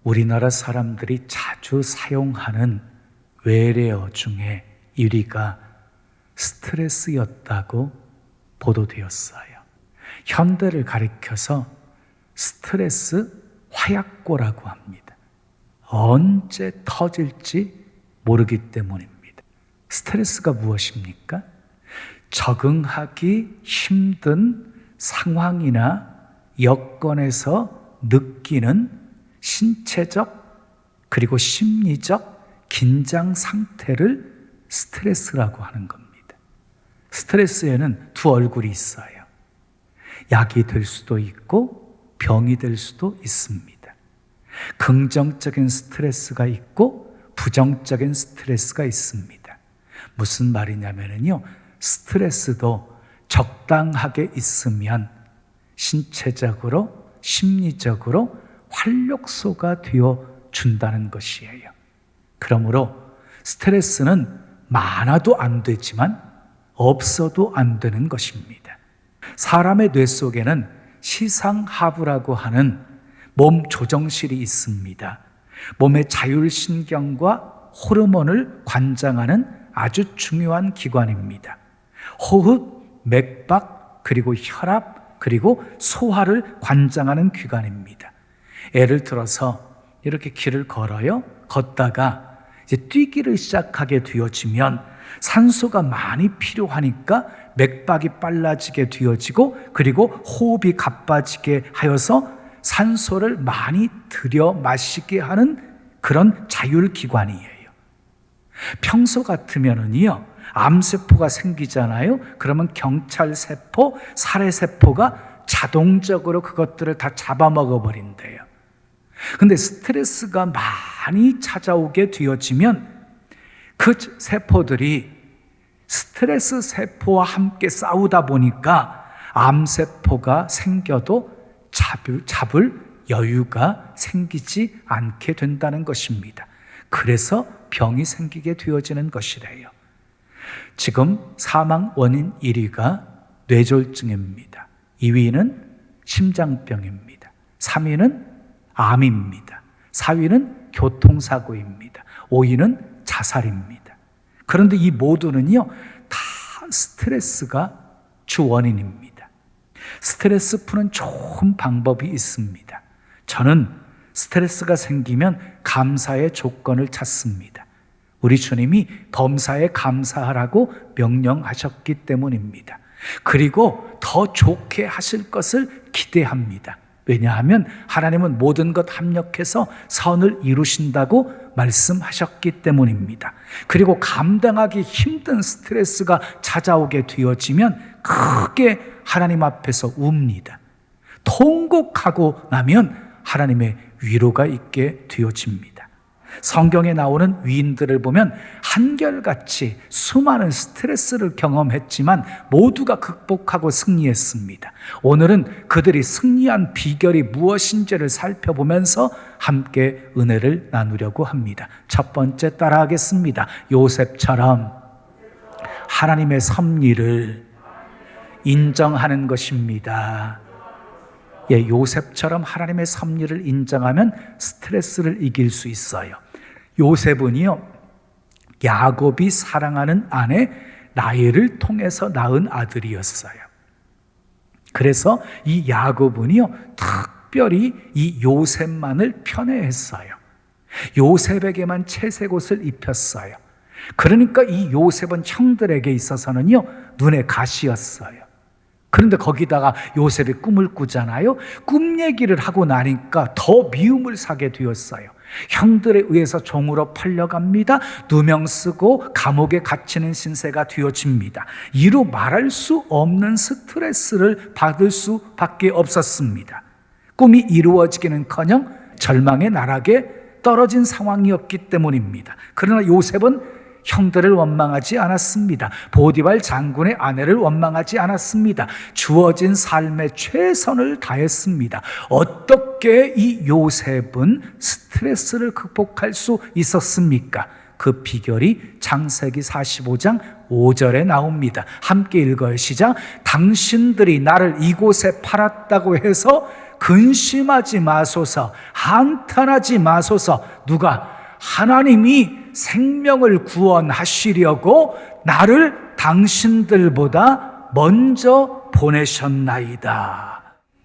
우리나라 사람들이 자주 사용하는 외래어 중에 1위가 스트레스였다고 보도되었어요. 현대를 가리켜서 스트레스 화약고라고 합니다. 언제 터질지 모르기 때문입니다. 스트레스가 무엇입니까? 적응하기 힘든 상황이나 여건에서 느끼는 신체적 그리고 심리적 긴장 상태를 스트레스라고 하는 겁니다. 스트레스에는 두 얼굴이 있어요. 약이 될 수도 있고 병이 될 수도 있습니다. 긍정적인 스트레스가 있고 부정적인 스트레스가 있습니다. 무슨 말이냐면요, 스트레스도 적당하게 있으면 신체적으로 심리적으로 활력소가 되어 준다는 것이에요. 그러므로 스트레스는 많아도 안 되지만 없어도 안 되는 것입니다. 사람의 뇌 속에는 시상하부라고 하는 몸 조정실이 있습니다. 몸의 자율신경과 호르몬을 관장하는 아주 중요한 기관입니다. 호흡, 맥박, 그리고 혈압, 그리고 소화를 관장하는 기관입니다. 예를 들어서 이렇게 길을 걸어요. 걷다가 이제 뛰기를 시작하게 되어지면 산소가 많이 필요하니까 맥박이 빨라지게 되어지고 그리고 호흡이 가빠지게 하여서 산소를 많이 들여 마시게 하는 그런 자율기관이에요. 평소 같으면은요, 암세포가 생기잖아요. 그러면 경찰세포, 살해세포가 자동적으로 그것들을 다 잡아먹어 버린대요. 근데 스트레스가 많이 찾아오게 되어지면 그 세포들이 스트레스 세포와 함께 싸우다 보니까 암세포가 생겨도 잡을 여유가 생기지 않게 된다는 것입니다. 그래서 병이 생기게 되어지는 것이래요. 지금 사망 원인 1위가 뇌졸중입니다. 2위는 심장병입니다. 3위는 암입니다. 4위는 교통사고입니다. 5위는 자살입니다. 그런데 이 모두는요, 다 스트레스가 주 원인입니다. 스트레스 푸는 좋은 방법이 있습니다. 저는 스트레스가 생기면 감사의 조건을 찾습니다. 우리 주님이 범사에 감사하라고 명령하셨기 때문입니다. 그리고 더 좋게 하실 것을 기대합니다. 왜냐하면 하나님은 모든 것 합력해서 선을 이루신다고 말씀하셨기 때문입니다. 그리고 감당하기 힘든 스트레스가 찾아오게 되어지면 크게 하나님 앞에서 웁니다. 통곡하고 나면 하나님의 위로가 있게 되어집니다. 성경에 나오는 위인들을 보면 한결같이 수많은 스트레스를 경험했지만 모두가 극복하고 승리했습니다. 오늘은 그들이 승리한 비결이 무엇인지를 살펴보면서 함께 은혜를 나누려고 합니다. 첫 번째 따라하겠습니다. 요셉처럼 하나님의 섭리를 인정하는 것입니다. 요셉처럼 하나님의 섭리를 인정하면 스트레스를 이길 수 있어요. 요셉은요, 야곱이 사랑하는 아내 라헬을 통해서 낳은 아들이었어요. 그래서 이 야곱은요, 특별히 이 요셉만을 편애했어요. 요셉에게만 채색 옷을 입혔어요. 그러니까 이 요셉은 형들에게 있어서는요, 눈의 가시였어요. 그런데 거기다가 요셉이 꿈을 꾸잖아요. 꿈 얘기를 하고 나니까 더 미움을 사게 되었어요. 형들에 의해서 종으로 팔려갑니다. 누명 쓰고 감옥에 갇히는 신세가 되어집니다. 이루 말할 수 없는 스트레스를 받을 수밖에 없었습니다. 꿈이 이루어지기는커녕 절망의 나락에 떨어진 상황이었기 때문입니다. 그러나 요셉은 형들을 원망하지 않았습니다. 보디발 장군의 아내를 원망하지 않았습니다. 주어진 삶에 최선을 다했습니다. 어떻게 이 요셉은 스트레스를 극복할 수 있었습니까? 그 비결이 창세기 45장 5절에 나옵니다. 함께 읽어요. 시작. 당신들이 나를 이곳에 팔았다고 해서 근심하지 마소서, 한탄하지 마소서. 누가? 하나님이 생명을 구원하시려고 나를 당신들보다 먼저 보내셨나이다.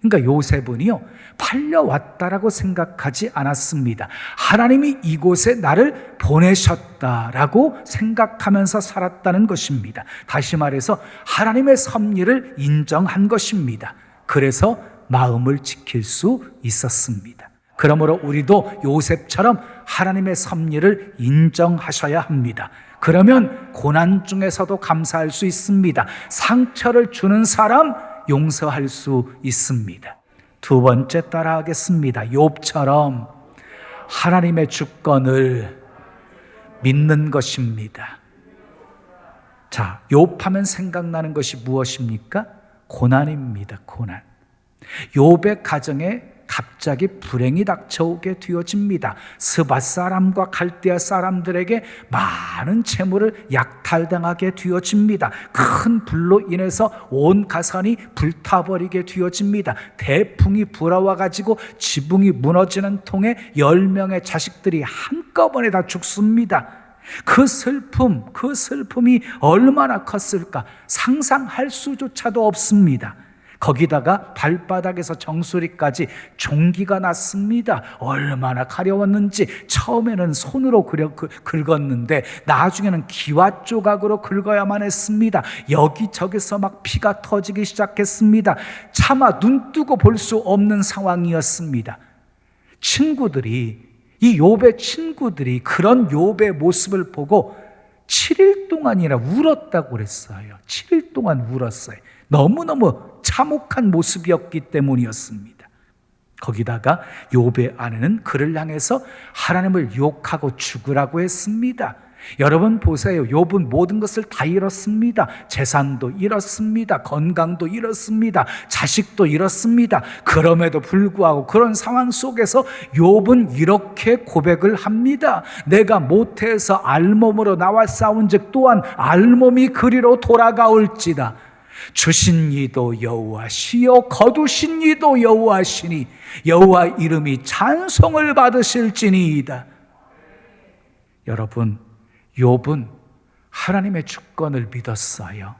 그러니까 요셉은요, 팔려왔다라고 생각하지 않았습니다. 하나님이 이곳에 나를 보내셨다라고 생각하면서 살았다는 것입니다. 다시 말해서 하나님의 섭리를 인정한 것입니다. 그래서 마음을 지킬 수 있었습니다. 그러므로 우리도 요셉처럼 하나님의 섭리를 인정하셔야 합니다. 그러면 고난 중에서도 감사할 수 있습니다. 상처를 주는 사람 용서할 수 있습니다. 두 번째 따라하겠습니다. 욥처럼 하나님의 주권을 믿는 것입니다. 자, 욥하면 생각나는 것이 무엇입니까? 고난입니다. 고난. 욥의 가정에 갑자기 불행이 닥쳐오게 되어집니다. 스바 사람과 갈대아 사람들에게 많은 재물을 약탈당하게 되어집니다. 큰 불로 인해서 온 가산이 불타버리게 되어집니다. 대풍이 불어와가지고 지붕이 무너지는 통에 10명의 자식들이 한꺼번에 다 죽습니다. 그 슬픔이 얼마나 컸을까 상상할 수조차도 없습니다. 거기다가 발바닥에서 정수리까지 종기가 났습니다. 얼마나 가려웠는지 처음에는 손으로 긁었는데 나중에는 기와 조각으로 긁어야만 했습니다. 여기저기서 막 피가 터지기 시작했습니다. 차마 눈 뜨고 볼 수 없는 상황이었습니다. 이 욥의 친구들이 그런 욥의 모습을 보고 7일 동안이나 울었다고 그랬어요. 7일 동안 울었어요. 너무너무 참혹한 모습이었기 때문이었습니다. 거기다가 욥의 아내는 그를 향해서 하나님을 욕하고 죽으라고 했습니다. 여러분 보세요. 욥은 모든 것을 다 잃었습니다. 재산도 잃었습니다. 건강도 잃었습니다. 자식도 잃었습니다. 그럼에도 불구하고 그런 상황 속에서 욥은 이렇게 고백을 합니다. 내가 모태에서 알몸으로 나와 싸운즉 또한 알몸이 그리로 돌아가올지다. 주신 이도 여호와시요 거두신 이도 여호와시니 여호와 이름이 찬송을 받으실지니이다. 여러분, 욥은 하나님의 주권을 믿었어요.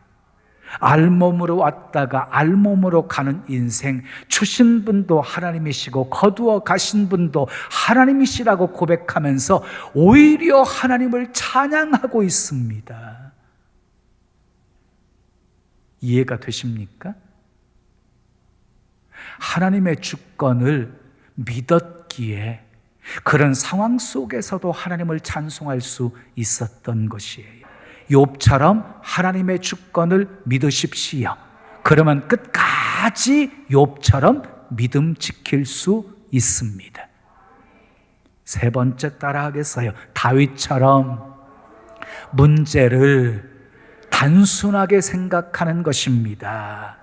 알몸으로 왔다가 알몸으로 가는 인생, 주신 분도 하나님이시고 거두어 가신 분도 하나님이시라고 고백하면서 오히려 하나님을 찬양하고 있습니다. 이해가 되십니까? 하나님의 주권을 믿었기에 그런 상황 속에서도 하나님을 찬송할 수 있었던 것이에요. 욥처럼 하나님의 주권을 믿으십시오. 그러면 끝까지 욥처럼 믿음 지킬 수 있습니다. 세 번째 따라하겠어요. 다윗처럼 문제를 단순하게 생각하는 것입니다.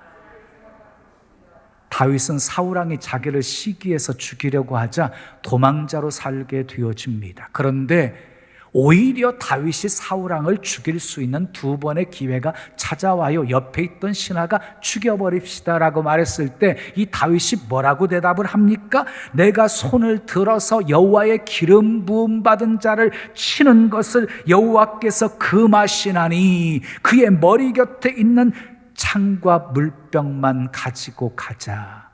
다윗은 사울왕이 자기를 시기해서 죽이려고 하자 도망자로 살게 되어집니다. 그런데 오히려 다윗이 사울왕을 죽일 수 있는 두 번의 기회가 찾아와요. 옆에 있던 신하가 죽여버립시다라고 말했을 때 이 다윗이 뭐라고 대답을 합니까? 내가 손을 들어서 여호와의 기름 부음 받은 자를 치는 것을 여호와께서 금하시나니 그의 머리 곁에 있는 창과 물병만 가지고 가자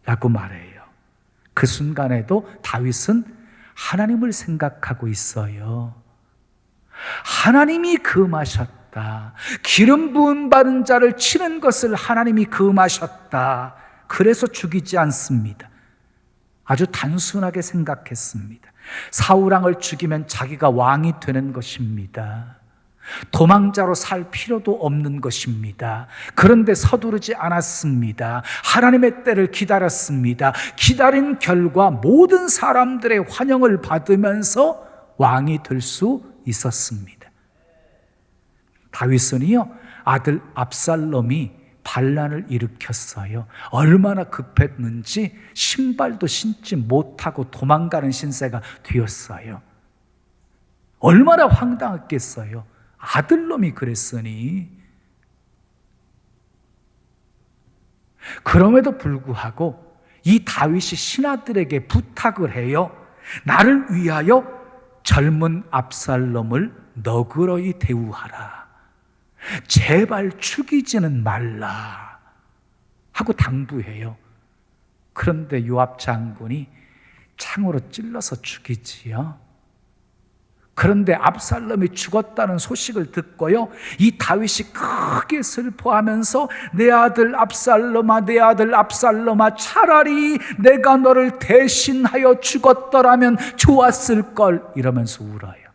라고 말해요. 그 순간에도 다윗은 하나님을 생각하고 있어요. 하나님이 금하셨다. 기름 부음 받은 자를 치는 것을 하나님이 금하셨다. 그래서 죽이지 않습니다. 아주 단순하게 생각했습니다. 사울왕을 죽이면 자기가 왕이 되는 것입니다. 도망자로 살 필요도 없는 것입니다. 그런데 서두르지 않았습니다. 하나님의 때를 기다렸습니다. 기다린 결과 모든 사람들의 환영을 받으면서 왕이 될 수 있었습니다. 다윗은요, 아들 압살롬이 반란을 일으켰어요. 얼마나 급했는지 신발도 신지 못하고 도망가는 신세가 되었어요. 얼마나 황당했겠어요. 아들놈이 그랬으니. 그럼에도 불구하고 이 다윗이 신하들에게 부탁을 해요. 나를 위하여 젊은 압살롬을 너그러이 대우하라. 제발 죽이지는 말라 하고 당부해요. 그런데 요압 장군이 창으로 찔러서 죽이지요. 그런데 압살롬이 죽었다는 소식을 듣고요, 이 다윗이 크게 슬퍼하면서 내 아들 압살롬아, 내 아들 압살롬아, 차라리 내가 너를 대신하여 죽었더라면 좋았을 걸, 이러면서 울어요.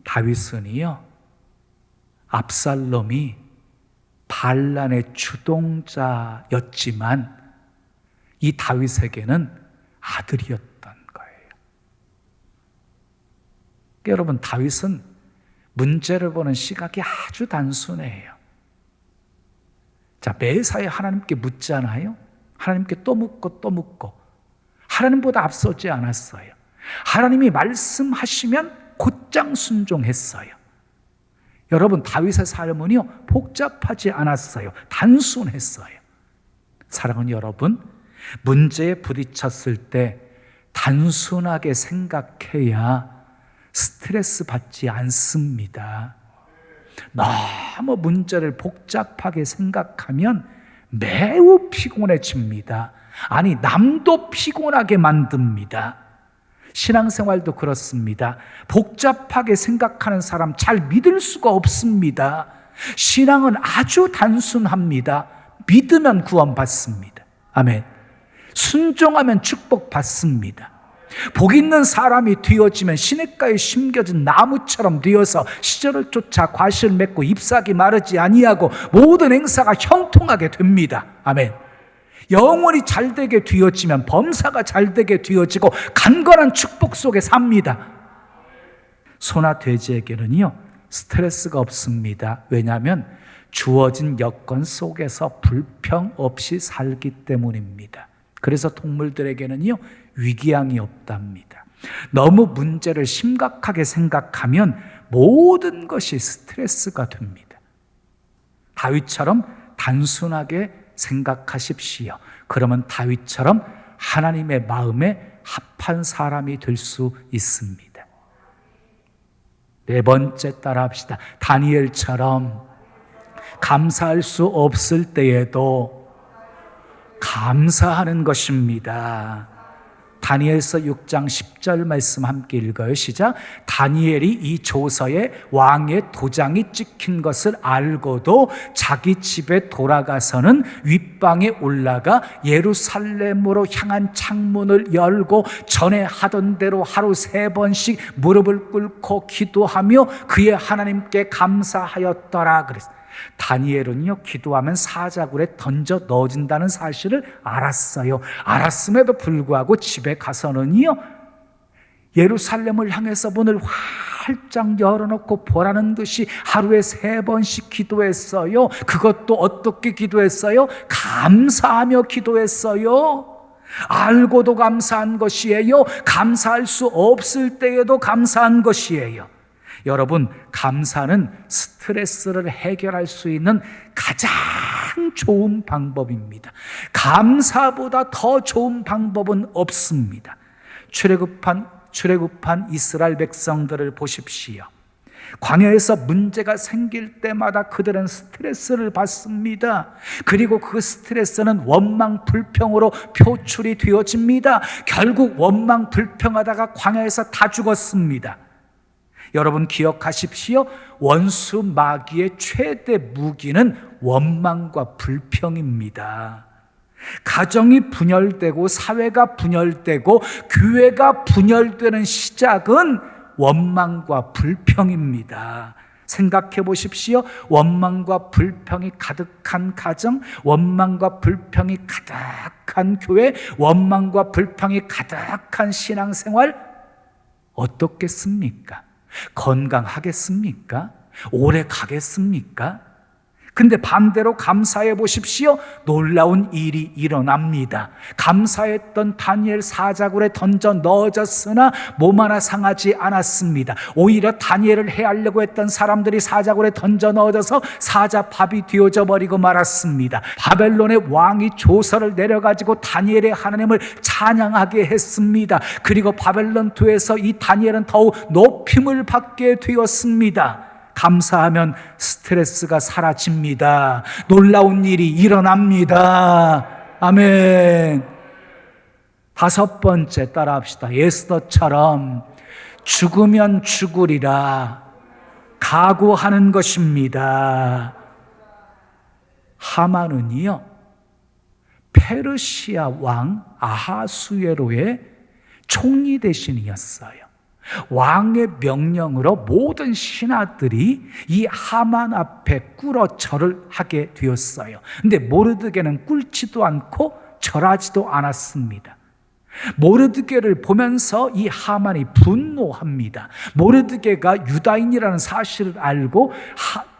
다윗은요, 압살롬이 반란의 주동자였지만 이 다윗에게는 아들이었던 거예요. 여러분, 다윗은 문제를 보는 시각이 아주 단순해요. 자, 매사에 하나님께 묻잖아요. 하나님께 또 묻고 또 묻고 하나님보다 앞서지 않았어요. 하나님이 말씀하시면 곧장 순종했어요. 여러분, 다윗의 삶은요, 복잡하지 않았어요. 단순했어요. 사랑하는 여러분, 문제에 부딪혔을 때 단순하게 생각해야 스트레스 받지 않습니다. 너무 문제를 복잡하게 생각하면 매우 피곤해집니다. 아니, 남도 피곤하게 만듭니다. 신앙생활도 그렇습니다. 복잡하게 생각하는 사람 잘 믿을 수가 없습니다. 신앙은 아주 단순합니다. 믿으면 구원받습니다. 아멘. 순종하면 축복받습니다. 복 있는 사람이 되어지면 시냇가에 심겨진 나무처럼 되어서 시절을 쫓아 과실을 맺고 잎사귀 마르지 아니하고 모든 행사가 형통하게 됩니다. 아멘. 영혼이 잘되게 되어지면 범사가 잘되게 되어지고 강건한 축복 속에 삽니다. 소나 돼지에게는요, 스트레스가 없습니다. 왜냐하면 주어진 여건 속에서 불평 없이 살기 때문입니다. 그래서 동물들에게는요, 위기양이 없답니다. 너무 문제를 심각하게 생각하면 모든 것이 스트레스가 됩니다. 다윗처럼 단순하게 생각하십시오. 그러면 다윗처럼 하나님의 마음에 합한 사람이 될 수 있습니다. 네 번째, 따라합시다. 다니엘처럼 감사할 수 없을 때에도 감사하는 것입니다. 다니엘서 6장 10절 말씀 함께 읽어요. 시작. 다니엘이 이 조서에 왕의 도장이 찍힌 것을 알고도 자기 집에 돌아가서는 윗방에 올라가 예루살렘으로 향한 창문을 열고 전에 하던 대로 하루 3번씩 무릎을 꿇고 기도하며 그의 하나님께 감사하였더라 그랬어요. 다니엘은요, 기도하면 사자굴에 던져 넣어진다는 사실을 알았어요. 알았음에도 불구하고 집에 가서는요, 예루살렘을 향해서 문을 활짝 열어놓고 보라는 듯이 하루에 3번씩 기도했어요. 그것도 어떻게 기도했어요? 감사하며 기도했어요. 알고도 감사한 것이에요. 감사할 수 없을 때에도 감사한 것이에요. 여러분, 감사는 스트레스를 해결할 수 있는 가장 좋은 방법입니다. 감사보다 더 좋은 방법은 없습니다. 출애굽한 이스라엘 백성들을 보십시오. 광야에서 문제가 생길 때마다 그들은 스트레스를 받습니다. 그리고 그 스트레스는 원망 불평으로 표출이 되어집니다. 결국 원망 불평하다가 광야에서 다 죽었습니다. 여러분 기억하십시오. 원수 마귀의 최대 무기는 원망과 불평입니다. 가정이 분열되고 사회가 분열되고 교회가 분열되는 시작은 원망과 불평입니다. 생각해 보십시오. 원망과 불평이 가득한 가정, 원망과 불평이 가득한 교회, 원망과 불평이 가득한 신앙생활, 어떻겠습니까? 건강하겠습니까? 오래 가겠습니까? 근데 반대로 감사해 보십시오. 놀라운 일이 일어납니다. 감사했던 다니엘 사자굴에 던져 넣어졌으나 몸 하나 상하지 않았습니다. 오히려 다니엘을 해하려고 했던 사람들이 사자굴에 던져 넣어져서 사자밥이 되어져 버리고 말았습니다. 바벨론의 왕이 조서를 내려가지고 다니엘의 하나님을 찬양하게 했습니다. 그리고 바벨론 도에서 이 다니엘은 더욱 높임을 받게 되었습니다. 감사하면 스트레스가 사라집니다. 놀라운 일이 일어납니다. 아멘. 다섯 번째 따라합시다. 에스더처럼 죽으면 죽으리라 각오하는 것입니다. 하만은요, 페르시아 왕 아하수에로의 총리 대신이었어요. 왕의 명령으로 모든 신하들이 이 하만 앞에 꿇어 절을 하게 되었어요. 근데 모르드게는 꿇지도 않고 절하지도 않았습니다. 모르드게를 보면서 이 하만이 분노합니다. 모르드게가 유다인이라는 사실을 알고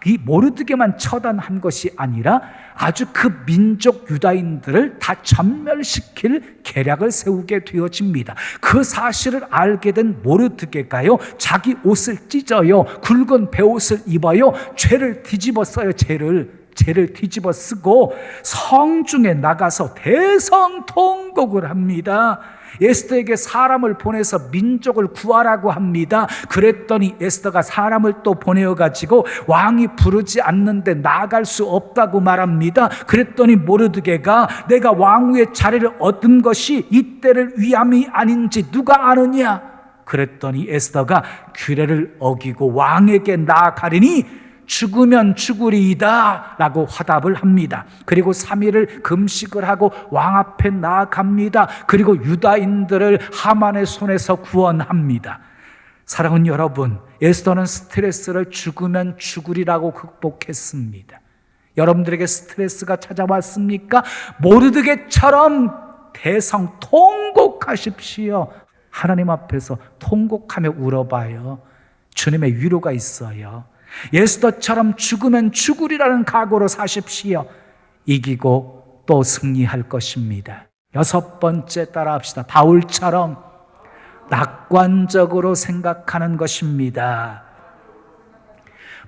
이 모르드게만 처단한 것이 아니라 아주 그 민족 유다인들을 다 전멸시킬 계략을 세우게 되어집니다. 그 사실을 알게 된 모르드게가요, 자기 옷을 찢어요, 굵은 베옷을 입어요, 죄를 뒤집어 써요. 죄를 뒤집어 쓰고 성중에 나가서 대성통곡을 합니다. 에스더에게 사람을 보내서 민족을 구하라고 합니다. 그랬더니 에스더가 사람을 또 보내어가지고 왕이 부르지 않는데 나아갈 수 없다고 말합니다. 그랬더니 모르드게가 내가 왕후의 자리를 얻은 것이 이때를 위함이 아닌지 누가 아느냐? 그랬더니 에스더가 규례를 어기고 왕에게 나아가리니 죽으면 죽으리이다 라고 화답을 합니다. 그리고 3일을 금식을 하고 왕 앞에 나아갑니다. 그리고 유다인들을 하만의 손에서 구원합니다. 사랑하는 여러분, 에스더는 스트레스를 죽으면 죽으리라고 극복했습니다. 여러분들에게 스트레스가 찾아왔습니까? 모르드게처럼 대성통곡하십시오. 하나님 앞에서 통곡하며 울어봐요. 주님의 위로가 있어요. 에스더처럼 죽으면 죽으리라는 각오로 사십시오. 이기고 또 승리할 것입니다. 여섯 번째 따라합시다. 바울처럼 낙관적으로 생각하는 것입니다.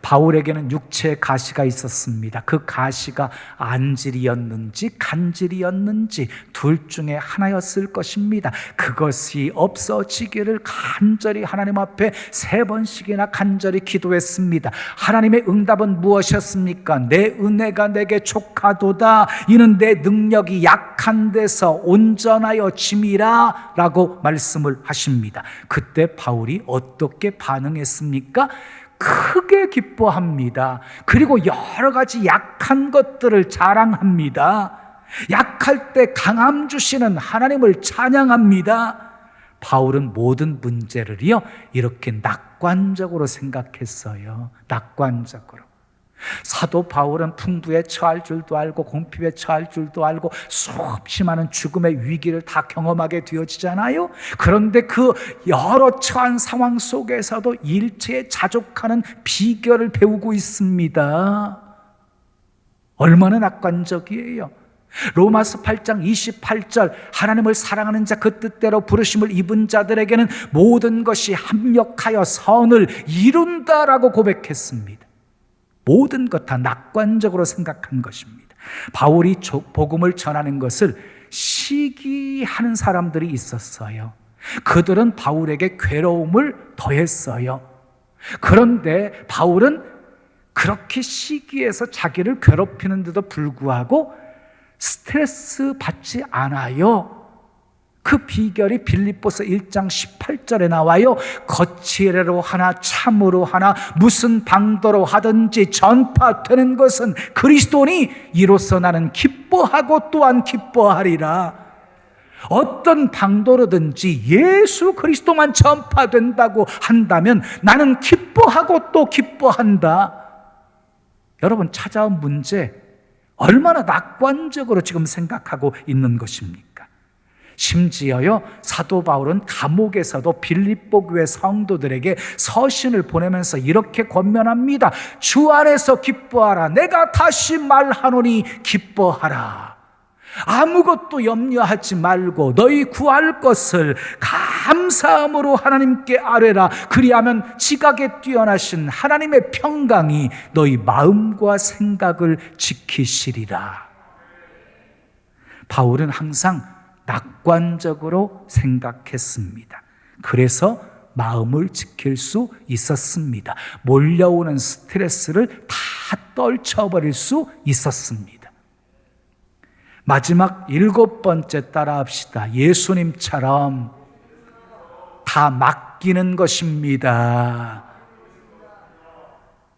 바울에게는 육체의 가시가 있었습니다. 그 가시가 안질이었는지 간질이었는지 둘 중에 하나였을 것입니다. 그것이 없어지기를 간절히 하나님 앞에 3번씩이나 간절히 기도했습니다. 하나님의 응답은 무엇이었습니까? 내 은혜가 내게 족하도다. 이는 내 능력이 약한 데서 온전하여 짐이라 라고 말씀을 하십니다. 그때 바울이 어떻게 반응했습니까? 크게 기뻐합니다. 그리고 여러 가지 약한 것들을 자랑합니다. 약할 때 강함 주시는 하나님을 찬양합니다. 바울은 모든 문제를요, 이렇게 낙관적으로 생각했어요. 낙관적으로. 사도 바울은 풍부에 처할 줄도 알고 공핍에 처할 줄도 알고 수없이 많은 죽음의 위기를 다 경험하게 되어지잖아요. 그런데 그 여러 처한 상황 속에서도 일체에 자족하는 비결을 배우고 있습니다. 얼마나 낙관적이에요. 로마서 8장 28절 하나님을 사랑하는 자 그 뜻대로 부르심을 입은 자들에게는 모든 것이 합력하여 선을 이룬다라고 고백했습니다. 모든 것 다 낙관적으로 생각한 것입니다. 바울이 복음을 전하는 것을 시기하는 사람들이 있었어요. 그들은 바울에게 괴로움을 더했어요. 그런데 바울은 그렇게 시기해서 자기를 괴롭히는데도 불구하고 스트레스 받지 않아요. 그 비결이 빌립보서 1장 18절에 나와요. 거칠애로 하나 참으로 하나 무슨 방도로 하든지 전파되는 것은 그리스도니 이로써 나는 기뻐하고 또한 기뻐하리라. 어떤 방도로든지 예수 그리스도만 전파된다고 한다면 나는 기뻐하고 또 기뻐한다. 여러분, 찾아온 문제 얼마나 낙관적으로 지금 생각하고 있는 것입니까? 심지어요, 사도 바울은 감옥에서도 빌립보 교회 성도들에게 서신을 보내면서 이렇게 권면합니다. 주 안에서 기뻐하라. 내가 다시 말하노니 기뻐하라. 아무것도 염려하지 말고 너희 구할 것을 감사함으로 하나님께 아뢰라. 그리하면 지각에 뛰어나신 하나님의 평강이 너희 마음과 생각을 지키시리라. 바울은 항상 낙관적으로 생각했습니다. 그래서 마음을 지킬 수 있었습니다. 몰려오는 스트레스를 다 떨쳐버릴 수 있었습니다. 마지막 7번째 따라합시다. 예수님처럼 다 맡기는 것입니다.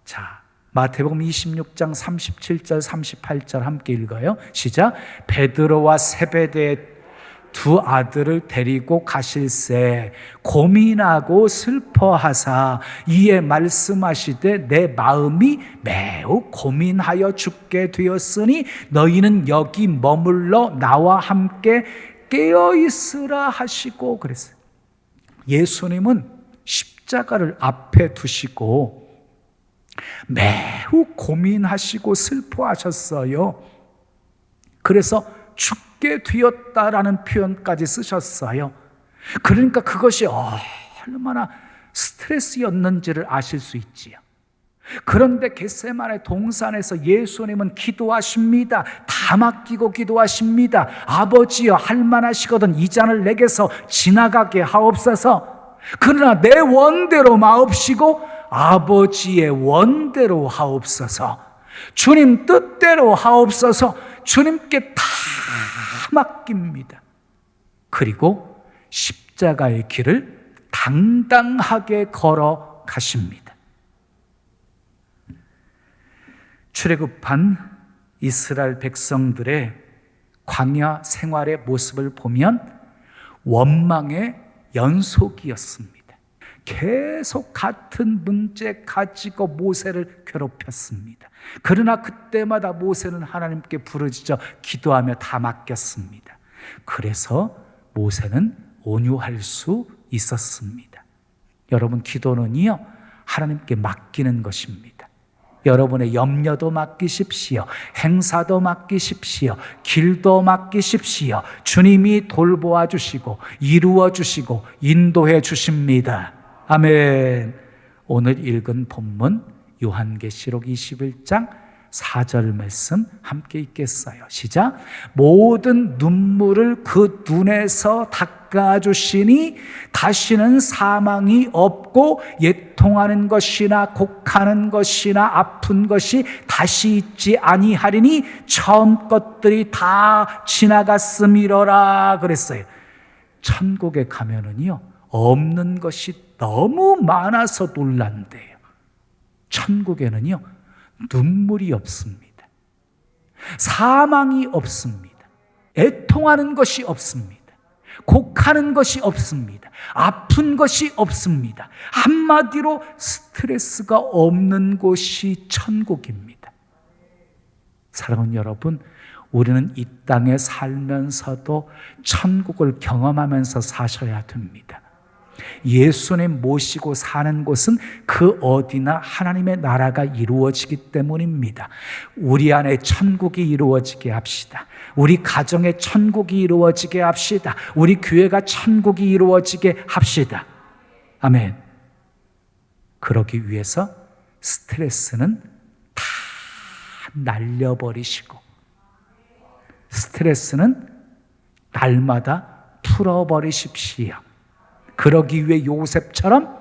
자, 마태복음 26장 37절 38절 함께 읽어요. 시작. 베드로와 세베대의 두 아들을 데리고 가실새 고민하고 슬퍼하사 이에 말씀하시되 내 마음이 매우 고민하여 죽게 되었으니 너희는 여기 머물러 나와 함께 깨어있으라 하시고 그랬어요. 예수님은 십자가를 앞에 두시고 매우 고민하시고 슬퍼하셨어요. 그래서 죽게 되었다라는 표현까지 쓰셨어요. 그러니까 그것이 얼마나 스트레스였는지를 아실 수 있지요. 그런데 겟세마네 동산에서 예수님은 기도하십니다. 다 맡기고 기도하십니다. 아버지여, 할만하시거든 이 잔을 내게서 지나가게 하옵소서. 그러나 내 원대로 마옵시고 아버지의 원대로 하옵소서. 주님 뜻대로 하옵소서. 주님께 다 맡깁니다. 그리고 십자가의 길을 당당하게 걸어가십니다. 출애굽한 이스라엘 백성들의 광야 생활의 모습을 보면 원망의 연속이었습니다. 계속 같은 문제 가지고 모세를 괴롭혔습니다. 그러나 그때마다 모세는 하나님께 부르짖어 기도하며 다 맡겼습니다. 그래서 모세는 온유할 수 있었습니다. 여러분, 기도는요, 하나님께 맡기는 것입니다. 여러분의 염려도 맡기십시오. 행사도 맡기십시오. 길도 맡기십시오. 주님이 돌보아 주시고 이루어 주시고 인도해 주십니다. 아멘. 오늘 읽은 본문 요한계시록 21장 4절 말씀 함께 읽겠어요. 시작. 모든 눈물을 그 눈에서 닦아주시니 다시는 사망이 없고 애통하는 것이나 곡하는 것이나 아픈 것이 다시 있지 아니하리니 처음 것들이 다 지나갔음이로라 그랬어요. 천국에 가면은요, 없는 것이 너무 많아서 놀란대요. 천국에는요, 눈물이 없습니다. 사망이 없습니다. 애통하는 것이 없습니다. 곡하는 것이 없습니다. 아픈 것이 없습니다. 한마디로 스트레스가 없는 곳이 천국입니다. 사랑하는 여러분, 우리는 이 땅에 살면서도 천국을 경험하면서 사셔야 됩니다. 예수님 모시고 사는 곳은 그 어디나 하나님의 나라가 이루어지기 때문입니다. 우리 안에 천국이 이루어지게 합시다. 우리 가정에 천국이 이루어지게 합시다. 우리 교회가 천국이 이루어지게 합시다. 아멘. 그러기 위해서 스트레스는 다 날려버리시고 스트레스는 날마다 풀어버리십시오. 그러기 위해 요셉처럼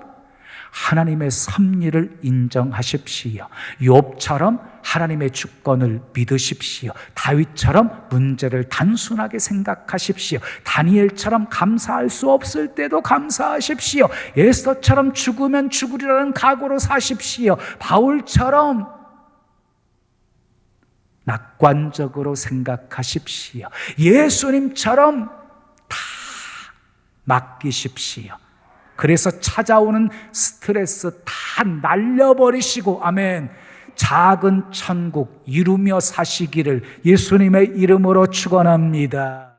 하나님의 섭리를 인정하십시오. 욥처럼 하나님의 주권을 믿으십시오. 다윗처럼 문제를 단순하게 생각하십시오. 다니엘처럼 감사할 수 없을 때도 감사하십시오. 에스더처럼 죽으면 죽으리라는 각오로 사십시오. 바울처럼 낙관적으로 생각하십시오. 예수님처럼 다 맡기십시오. 그래서 찾아오는 스트레스 다 날려버리시고, 아멘, 작은 천국 이루며 사시기를 예수님의 이름으로 축원합니다.